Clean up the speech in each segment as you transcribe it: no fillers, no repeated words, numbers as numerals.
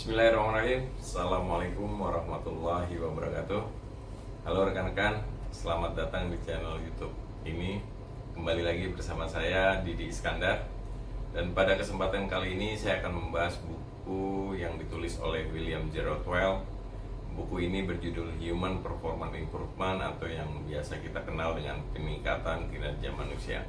Bismillahirrahmanirrahim. Assalamualaikum warahmatullahi wabarakatuh. Halo rekan-rekan, selamat datang di channel YouTube ini. Kembali lagi bersama saya Didi Iskandar. Dan pada kesempatan kali ini saya akan membahas buku yang ditulis oleh William J. Rothwell. Buku ini berjudul Human Performance Improvement atau yang biasa kita kenal dengan peningkatan kinerja manusia.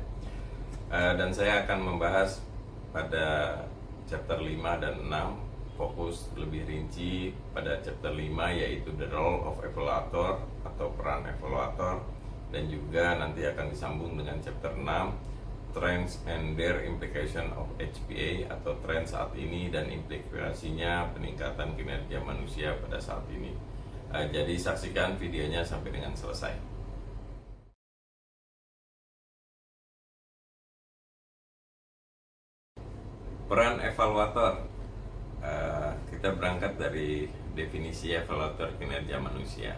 Dan saya akan membahas pada chapter 5 dan 6, fokus lebih rinci pada chapter 5 yaitu The Role of Evaluator atau peran evaluator, dan juga nanti akan disambung dengan chapter 6 Trends and Their Implication of HPA atau tren saat ini dan implikasinya peningkatan kinerja manusia pada saat ini. Jadi saksikan videonya sampai dengan selesai. Peran evaluator. Kita berangkat dari definisi evaluator kinerja manusia.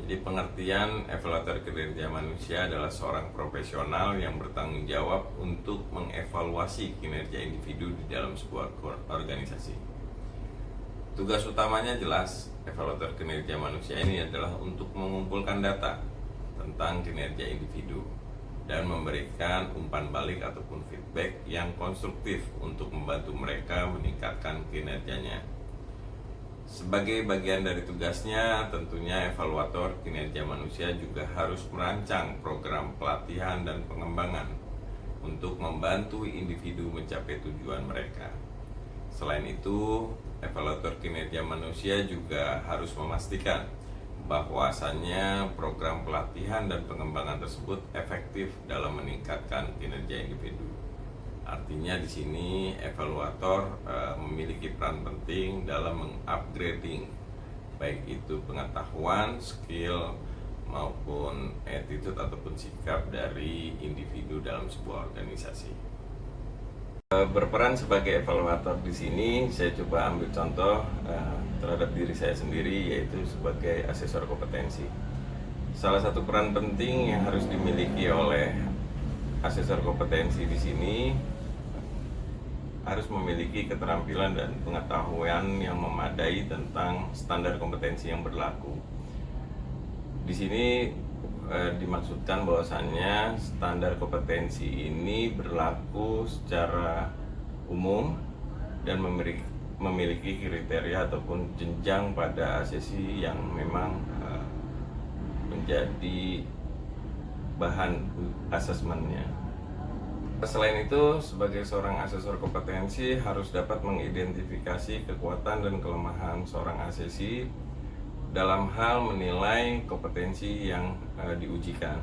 Jadi pengertian evaluator kinerja manusia adalah seorang profesional yang bertanggung jawab untuk mengevaluasi kinerja individu di dalam sebuah organisasi. Tugas utamanya jelas, evaluator kinerja manusia ini adalah untuk mengumpulkan data tentang kinerja individu dan memberikan umpan balik ataupun feedback yang konstruktif untuk membantu mereka meningkatkan kinerjanya. Sebagai bagian dari tugasnya, tentunya evaluator kinerja manusia juga harus merancang program pelatihan dan pengembangan untuk membantu individu mencapai tujuan mereka. Selain itu, evaluator kinerja manusia juga harus memastikan bahwasannya program pelatihan dan pengembangan tersebut efektif dalam meningkatkan kinerja individu. Artinya di sini evaluator memiliki peran penting dalam mengupgrading baik itu pengetahuan, skill maupun attitude ataupun sikap dari individu dalam sebuah organisasi. Berperan sebagai evaluator di sini saya coba ambil contoh terhadap diri saya sendiri, yaitu sebagai asesor kompetensi. Salah satu peran penting yang harus dimiliki oleh asesor kompetensi di sini harus memiliki keterampilan dan pengetahuan yang memadai tentang standar kompetensi yang berlaku. Di sini dimaksudkan bahwasannya standar kompetensi ini berlaku secara umum dan memiliki kriteria ataupun jenjang pada sesi yang memang menjadi bahan asesmennya. Selain itu, sebagai seorang asesor kompetensi harus dapat mengidentifikasi kekuatan dan kelemahan seorang asesi dalam hal menilai kompetensi yang diujikan.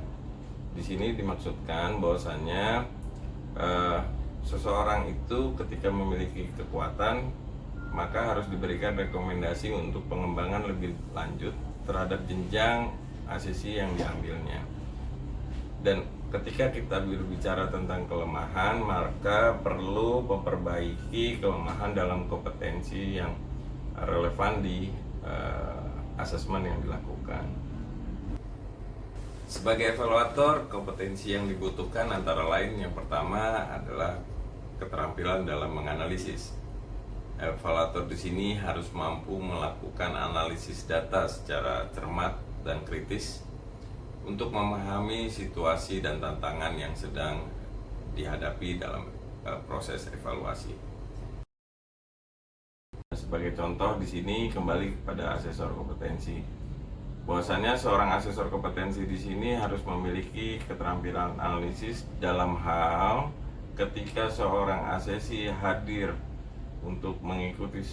Di sini dimaksudkan bahwasannya seseorang itu ketika memiliki kekuatan maka harus diberikan rekomendasi untuk pengembangan lebih lanjut terhadap jenjang asesi yang diambilnya. Dan ketika kita berbicara tentang kelemahan, maka perlu memperbaiki kelemahan dalam kompetensi yang relevan di asesmen yang dilakukan. Sebagai evaluator, kompetensi yang dibutuhkan antara lain yang pertama adalah keterampilan dalam menganalisis. Evaluator di sini harus mampu melakukan analisis data secara cermat dan kritis untuk memahami situasi dan tantangan yang sedang dihadapi dalam proses evaluasi. Sebagai contoh di sini kembali kepada asesor kompetensi. Bahwasanya seorang asesor kompetensi di sini harus memiliki keterampilan analisis dalam hal ketika seorang asesi hadir untuk mengikuti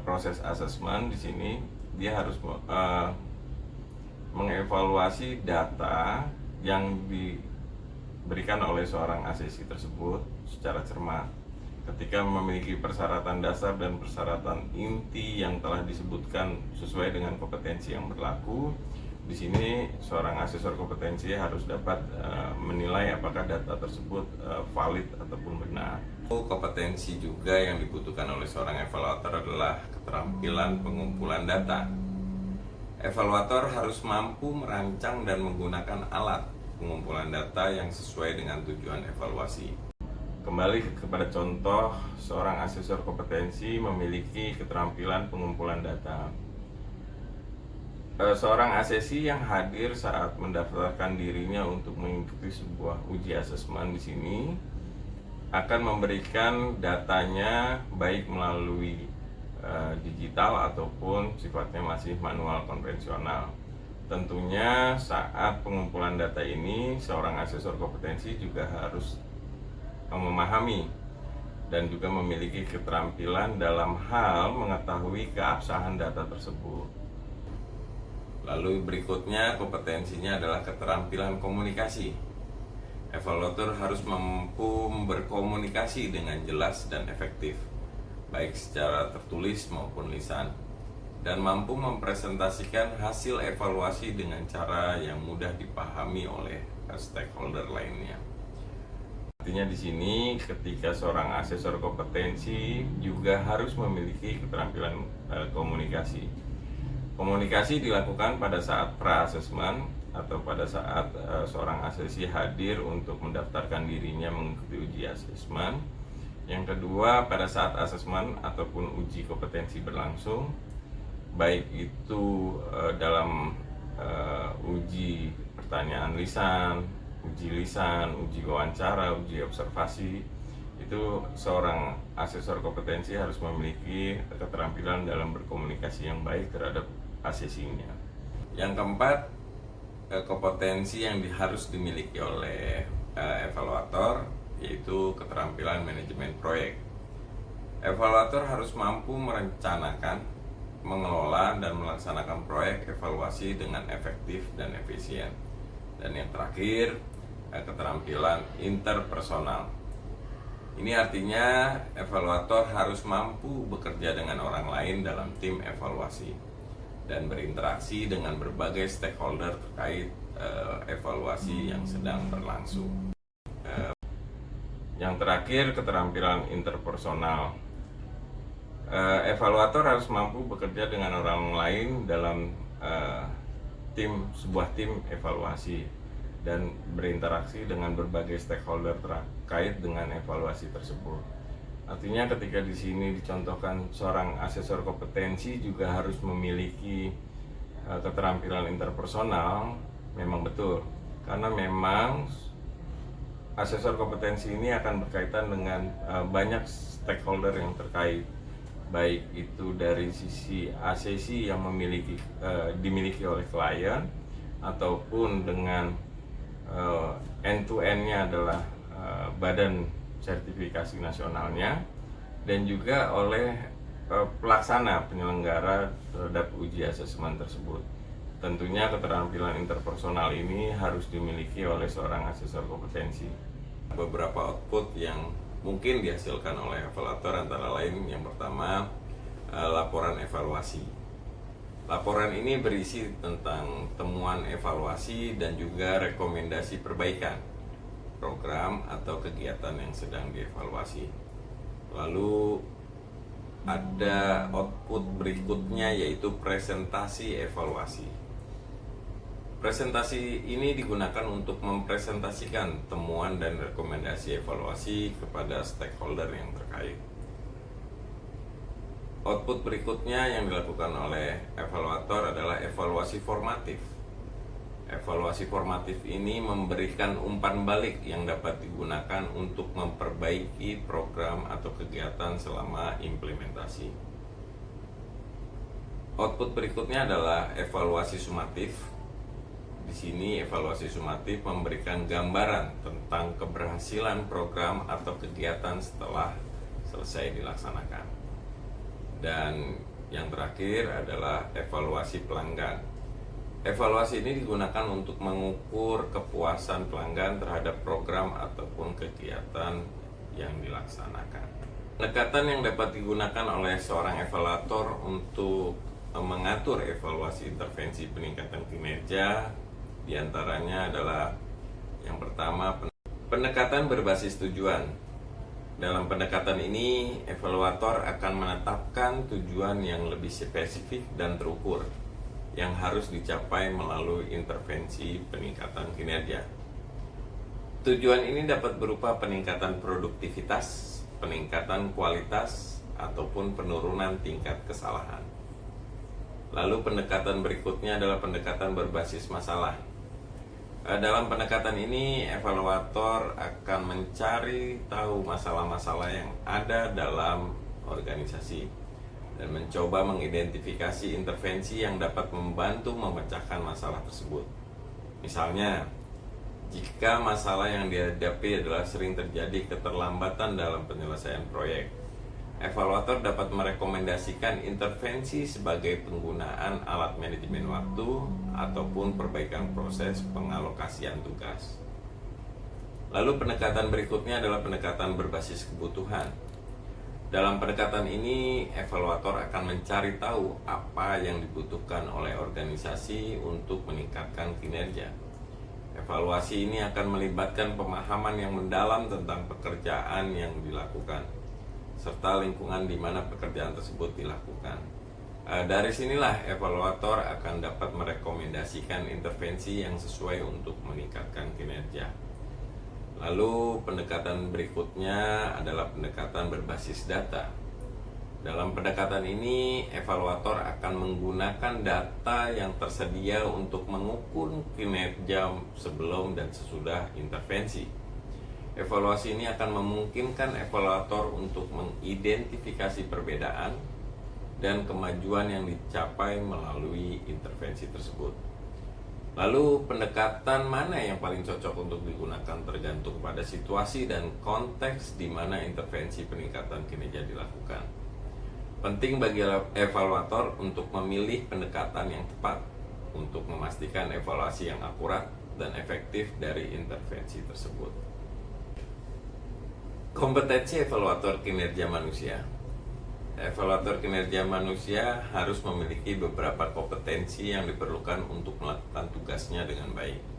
proses asesmen. Di sini dia harus mengevaluasi data yang diberikan oleh seorang asesi tersebut secara cermat. Ketika memiliki persyaratan dasar dan persyaratan inti yang telah disebutkan sesuai dengan kompetensi yang berlaku, di sini seorang asesor kompetensi harus dapat menilai apakah data tersebut valid ataupun benar. Kompetensi juga yang dibutuhkan oleh seorang evaluator adalah keterampilan pengumpulan data. Evaluator harus mampu merancang dan menggunakan alat pengumpulan data yang sesuai dengan tujuan evaluasi. Kembali kepada contoh, seorang asesor kompetensi memiliki keterampilan pengumpulan data. Seorang asesi yang hadir saat mendaftarkan dirinya untuk mengikuti sebuah uji asesmen di sini akan memberikan datanya baik melalui digital ataupun sifatnya masih manual konvensional. Tentunya saat pengumpulan data ini, seorang asesor kompetensi juga harus memahami dan juga memiliki keterampilan dalam hal mengetahui keabsahan data tersebut. Lalu berikutnya kompetensinya adalah keterampilan komunikasi. Evaluator harus mampu berkomunikasi dengan jelas dan efektif, baik secara tertulis maupun lisan, dan mampu mempresentasikan hasil evaluasi dengan cara yang mudah dipahami oleh stakeholder lainnya. Artinya di sini ketika seorang asesor kompetensi juga harus memiliki keterampilan komunikasi. Komunikasi dilakukan pada saat pra-asesmen atau pada saat seorang asesi hadir untuk mendaftarkan dirinya mengikuti uji asesmen. Yang kedua, pada saat asesmen ataupun uji kompetensi berlangsung, baik itu dalam uji pertanyaan lisan, uji wawancara, uji observasi, itu seorang asesor kompetensi harus memiliki keterampilan dalam berkomunikasi yang baik terhadap asesinya. Yang keempat, kompetensi yang harus dimiliki oleh evaluator yaitu keterampilan manajemen proyek. Evaluator harus mampu merencanakan, mengelola, dan melaksanakan proyek evaluasi dengan efektif dan efisien. Dan yang terakhir, keterampilan interpersonal. Ini artinya evaluator harus mampu bekerja dengan orang lain dalam tim evaluasi dan berinteraksi dengan berbagai stakeholder terkait evaluasi yang sedang berlangsung. Yang terakhir, keterampilan interpersonal. Evaluator harus mampu bekerja dengan orang lain dalam sebuah tim evaluasi dan berinteraksi dengan berbagai stakeholder terkait dengan evaluasi tersebut. Artinya ketika di sini dicontohkan seorang asesor kompetensi juga harus memiliki keterampilan interpersonal, memang betul, karena memang asesor kompetensi ini akan berkaitan dengan banyak stakeholder yang terkait, baik itu dari sisi asesi yang dimiliki oleh klien ataupun dengan end to end-nya adalah badan sertifikasi nasionalnya dan juga oleh pelaksana penyelenggara terhadap uji asesmen tersebut. Tentunya keterampilan interpersonal ini harus dimiliki oleh seorang asesor kompetensi. Beberapa output yang mungkin dihasilkan oleh evaluator antara lain, yang pertama, laporan evaluasi. Laporan ini berisi tentang temuan evaluasi dan juga rekomendasi perbaikan program atau kegiatan yang sedang dievaluasi. Lalu ada output berikutnya yaitu presentasi evaluasi. Presentasi ini digunakan untuk mempresentasikan temuan dan rekomendasi evaluasi kepada stakeholder yang terkait. Output berikutnya yang dilakukan oleh evaluator adalah evaluasi formatif. Evaluasi formatif ini memberikan umpan balik yang dapat digunakan untuk memperbaiki program atau kegiatan selama implementasi. Output berikutnya adalah evaluasi sumatif. Di sini evaluasi sumatif memberikan gambaran tentang keberhasilan program atau kegiatan setelah selesai dilaksanakan. Dan yang terakhir adalah evaluasi pelanggan. Evaluasi ini digunakan untuk mengukur kepuasan pelanggan terhadap program ataupun kegiatan yang dilaksanakan. Pendekatan yang dapat digunakan oleh seorang evaluator untuk mengatur evaluasi intervensi peningkatan kinerja diantaranya adalah yang pertama, pendekatan berbasis tujuan. Dalam pendekatan ini, evaluator akan menetapkan tujuan yang lebih spesifik dan terukur yang harus dicapai melalui intervensi peningkatan kinerja. Tujuan ini dapat berupa peningkatan produktivitas, peningkatan kualitas, ataupun penurunan tingkat kesalahan. Lalu pendekatan berikutnya adalah pendekatan berbasis masalah. Dalam pendekatan ini, evaluator akan mencari tahu masalah-masalah yang ada dalam organisasi dan mencoba mengidentifikasi intervensi yang dapat membantu memecahkan masalah tersebut. Misalnya, jika masalah yang dihadapi adalah sering terjadi keterlambatan dalam penyelesaian proyek, evaluator dapat merekomendasikan intervensi sebagai penggunaan alat manajemen waktu ataupun perbaikan proses pengalokasian tugas. Lalu pendekatan berikutnya adalah pendekatan berbasis kebutuhan. Dalam pendekatan ini, evaluator akan mencari tahu apa yang dibutuhkan oleh organisasi untuk meningkatkan kinerja. Evaluasi ini akan melibatkan pemahaman yang mendalam tentang pekerjaan yang dilakukan, serta lingkungan di mana pekerjaan tersebut dilakukan. Dari sinilah evaluator akan dapat merekomendasikan intervensi yang sesuai untuk meningkatkan kinerja. Lalu pendekatan berikutnya adalah pendekatan berbasis data. Dalam pendekatan ini, evaluator akan menggunakan data yang tersedia untuk mengukur kinerja sebelum dan sesudah intervensi. Evaluasi ini akan memungkinkan evaluator untuk mengidentifikasi perbedaan dan kemajuan yang dicapai melalui intervensi tersebut. Lalu pendekatan mana yang paling cocok untuk digunakan tergantung pada situasi dan konteks di mana intervensi peningkatan kinerja dilakukan. Penting bagi evaluator untuk memilih pendekatan yang tepat untuk memastikan evaluasi yang akurat dan efektif dari intervensi tersebut. Kompetensi evaluator kinerja manusia. Evaluator kinerja manusia harus memiliki beberapa kompetensi yang diperlukan untuk melakukan tugasnya dengan baik.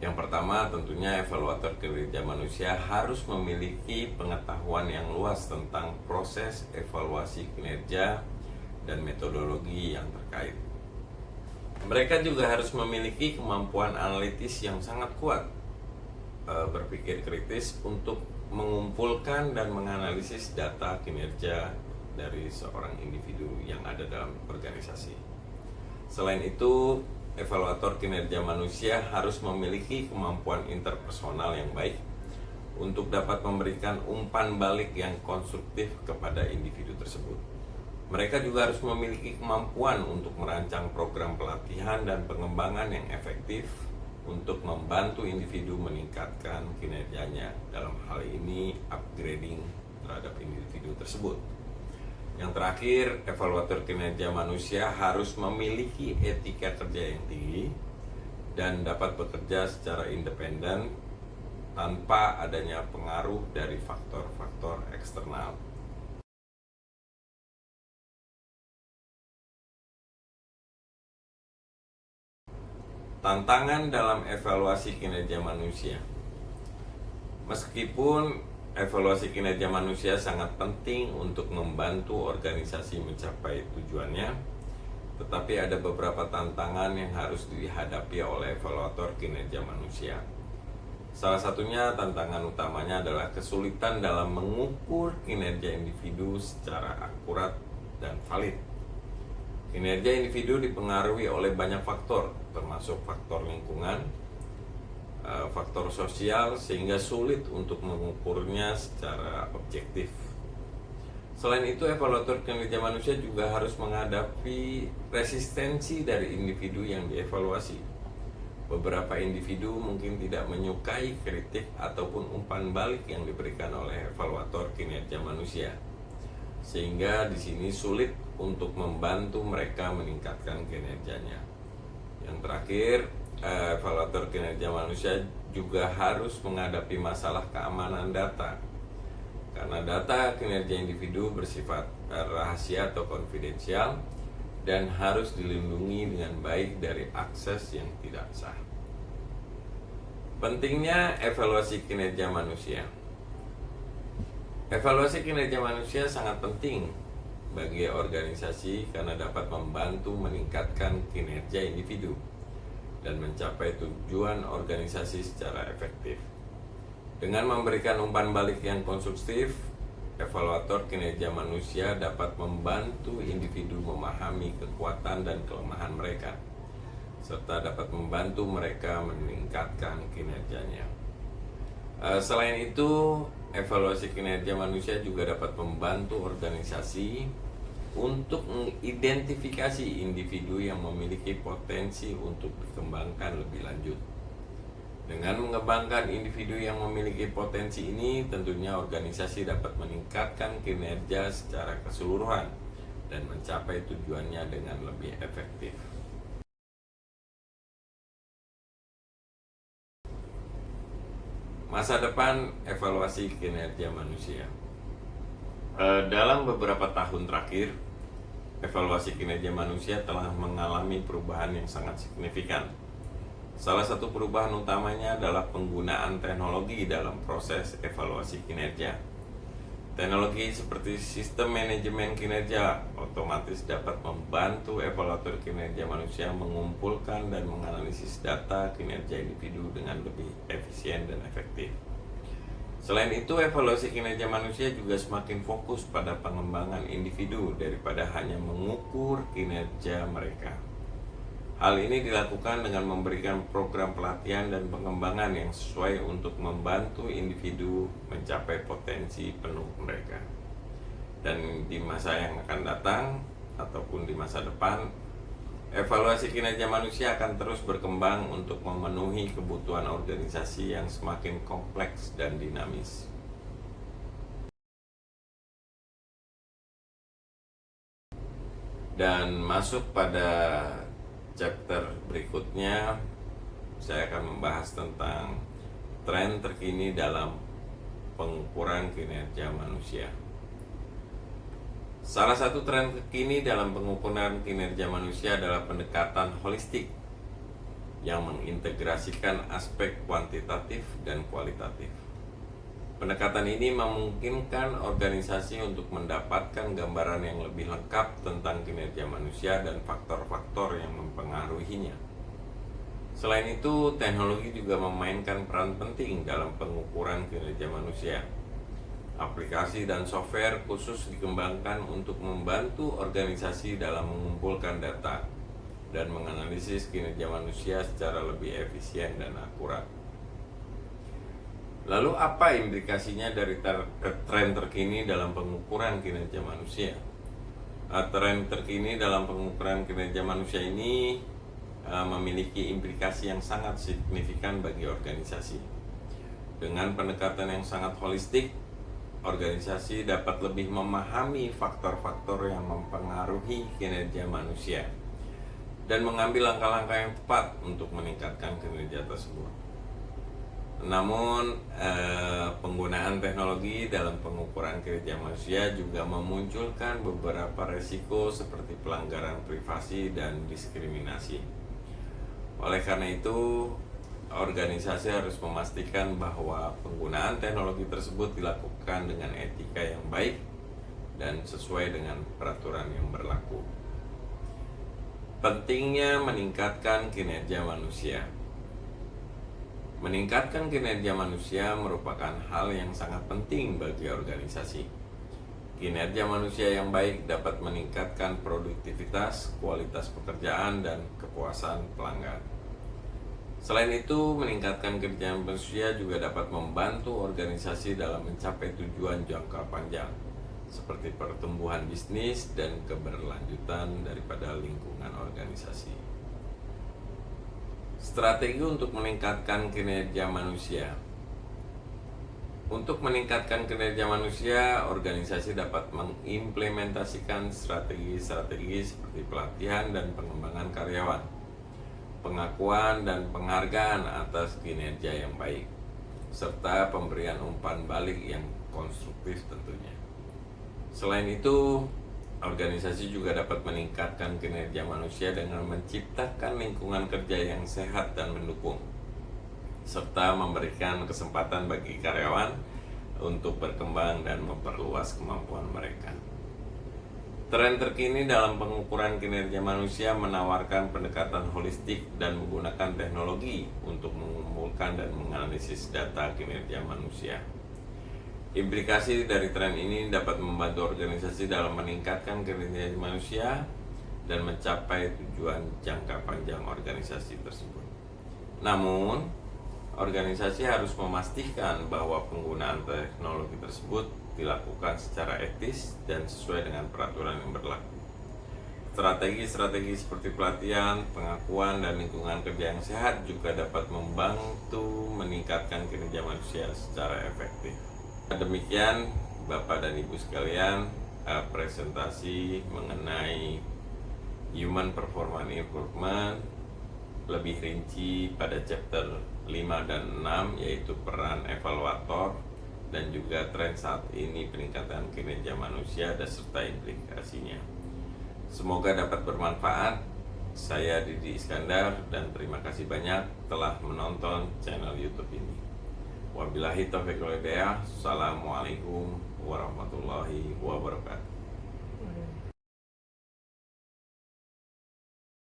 Yang pertama, tentunya evaluator kinerja manusia harus memiliki pengetahuan yang luas tentang proses evaluasi kinerja dan metodologi yang terkait. Mereka juga harus memiliki kemampuan analitis yang sangat kuat, berpikir kritis untuk mengumpulkan dan menganalisis data kinerja dari seorang individu yang ada dalam organisasi. Selain itu, evaluator kinerja manusia harus memiliki kemampuan interpersonal yang baik untuk dapat memberikan umpan balik yang konstruktif kepada individu tersebut. Mereka juga harus memiliki kemampuan untuk merancang program pelatihan dan pengembangan yang efektif untuk membantu individu meningkatkan kinerjanya, dalam hal ini upgrading terhadap individu tersebut. Yang terakhir, evaluator kinerja manusia harus memiliki etika kerja yang tinggi dan dapat bekerja secara independen tanpa adanya pengaruh dari faktor-faktor eksternal. Tantangan dalam evaluasi kinerja manusia. Meskipun evaluasi kinerja manusia sangat penting untuk membantu organisasi mencapai tujuannya, tetapi ada beberapa tantangan yang harus dihadapi oleh evaluator kinerja manusia. Salah satunya, tantangan utamanya adalah kesulitan dalam mengukur kinerja individu secara akurat dan valid. Kinerja individu dipengaruhi oleh banyak faktor, termasuk faktor lingkungan, faktor sosial, sehingga sulit untuk mengukurnya secara objektif. Selain itu, evaluator kinerja manusia juga harus menghadapi resistensi dari individu yang dievaluasi. Beberapa individu mungkin tidak menyukai kritik ataupun umpan balik yang diberikan oleh evaluator kinerja manusia, sehingga di sini sulit untuk membantu mereka meningkatkan kinerjanya. Yang terakhir, evaluator kinerja manusia juga harus menghadapi masalah keamanan data, karena data kinerja individu bersifat rahasia atau konfidensial dan harus dilindungi dengan baik dari akses yang tidak sah. Pentingnya evaluasi kinerja manusia. Evaluasi kinerja manusia sangat penting bagi organisasi karena dapat membantu meningkatkan kinerja individu. dan mencapai tujuan organisasi secara efektif. Dengan memberikan umpan balik yang konstruktif, evaluator kinerja manusia dapat membantu individu memahami kekuatan dan kelemahan mereka, serta dapat membantu mereka meningkatkan kinerjanya. Selain itu, evaluasi kinerja manusia juga dapat membantu organisasi untuk mengidentifikasi individu yang memiliki potensi untuk dikembangkan lebih lanjut. Dengan mengembangkan individu yang memiliki potensi ini, tentunya organisasi dapat meningkatkan kinerja secara keseluruhan dan mencapai tujuannya dengan lebih efektif. Masa depan evaluasi kinerja manusia. Dalam beberapa tahun terakhir, evaluasi kinerja manusia telah mengalami perubahan yang sangat signifikan. Salah satu perubahan utamanya adalah penggunaan teknologi dalam proses evaluasi kinerja. Teknologi seperti sistem manajemen kinerja otomatis dapat membantu evaluator kinerja manusia mengumpulkan dan menganalisis data kinerja individu dengan lebih efisien dan efektif. Selain itu, evaluasi kinerja manusia juga semakin fokus pada pengembangan individu daripada hanya mengukur kinerja mereka. Hal ini dilakukan dengan memberikan program pelatihan dan pengembangan yang sesuai untuk membantu individu mencapai potensi penuh mereka. Dan di masa yang akan datang ataupun di masa depan, evaluasi kinerja manusia akan terus berkembang untuk memenuhi kebutuhan organisasi yang semakin kompleks dan dinamis. Dan masuk pada chapter berikutnya, saya akan membahas tentang tren terkini dalam pengukuran kinerja manusia. Salah satu tren terkini dalam pengukuran kinerja manusia adalah pendekatan holistik yang mengintegrasikan aspek kuantitatif dan kualitatif. Pendekatan ini memungkinkan organisasi untuk mendapatkan gambaran yang lebih lengkap tentang kinerja manusia dan faktor-faktor yang mempengaruhinya. Selain itu, teknologi juga memainkan peran penting dalam pengukuran kinerja manusia. Aplikasi dan software khusus dikembangkan untuk membantu organisasi dalam mengumpulkan data dan menganalisis kinerja manusia secara lebih efisien dan akurat. Lalu apa implikasinya dari tren terkini dalam pengukuran kinerja manusia? Tren terkini dalam pengukuran kinerja manusia ini memiliki implikasi yang sangat signifikan bagi organisasi. Dengan pendekatan yang sangat holistik, organisasi dapat lebih memahami faktor-faktor yang mempengaruhi kinerja manusia dan mengambil langkah-langkah yang tepat untuk meningkatkan kinerja tersebut. Namun, penggunaan teknologi dalam pengukuran kinerja manusia juga memunculkan beberapa resiko seperti pelanggaran privasi dan diskriminasi. Oleh karena itu, organisasi harus memastikan bahwa penggunaan teknologi tersebut dilakukan dengan etika yang baik dan sesuai dengan peraturan yang berlaku. Pentingnya meningkatkan kinerja manusia. Meningkatkan kinerja manusia merupakan hal yang sangat penting bagi organisasi. Kinerja manusia yang baik dapat meningkatkan produktivitas, kualitas pekerjaan, dan kepuasan pelanggan. Selain itu, meningkatkan kinerja manusia juga dapat membantu organisasi dalam mencapai tujuan jangka panjang, seperti pertumbuhan bisnis dan keberlanjutan daripada lingkungan organisasi. Strategi untuk meningkatkan kinerja manusia. Untuk meningkatkan kinerja manusia, organisasi dapat mengimplementasikan strategi-strategi seperti pelatihan dan pengembangan karyawan, pengakuan dan penghargaan atas kinerja yang baik, serta pemberian umpan balik yang konstruktif tentunya. Selain itu, organisasi juga dapat meningkatkan kinerja manusia dengan menciptakan lingkungan kerja yang sehat dan mendukung, serta memberikan kesempatan bagi karyawan untuk berkembang dan memperluas kemampuan mereka. Tren terkini dalam pengukuran kinerja manusia menawarkan pendekatan holistik dan menggunakan teknologi untuk mengumpulkan dan menganalisis data kinerja manusia. Implikasi dari tren ini dapat membantu organisasi dalam meningkatkan kinerja manusia dan mencapai tujuan jangka panjang organisasi tersebut. Namun, organisasi harus memastikan bahwa penggunaan teknologi tersebut dilakukan secara etis dan sesuai dengan peraturan yang berlaku. Strategi-strategi seperti pelatihan, pengakuan, dan lingkungan kerja yang sehat juga dapat membantu meningkatkan kinerja manusia secara efektif. Demikian Bapak dan Ibu sekalian, presentasi mengenai Human Performance Improvement lebih rinci pada chapter 5 dan 6, yaitu peran evaluator dan juga tren saat ini peningkatan kinerja manusia dan serta implikasinya. Semoga dapat bermanfaat. Saya Didi Iskandar dan terima kasih banyak telah menonton channel YouTube ini. Wabillahi taufiq wal hidayah. Assalamualaikum warahmatullahi wabarakatuh.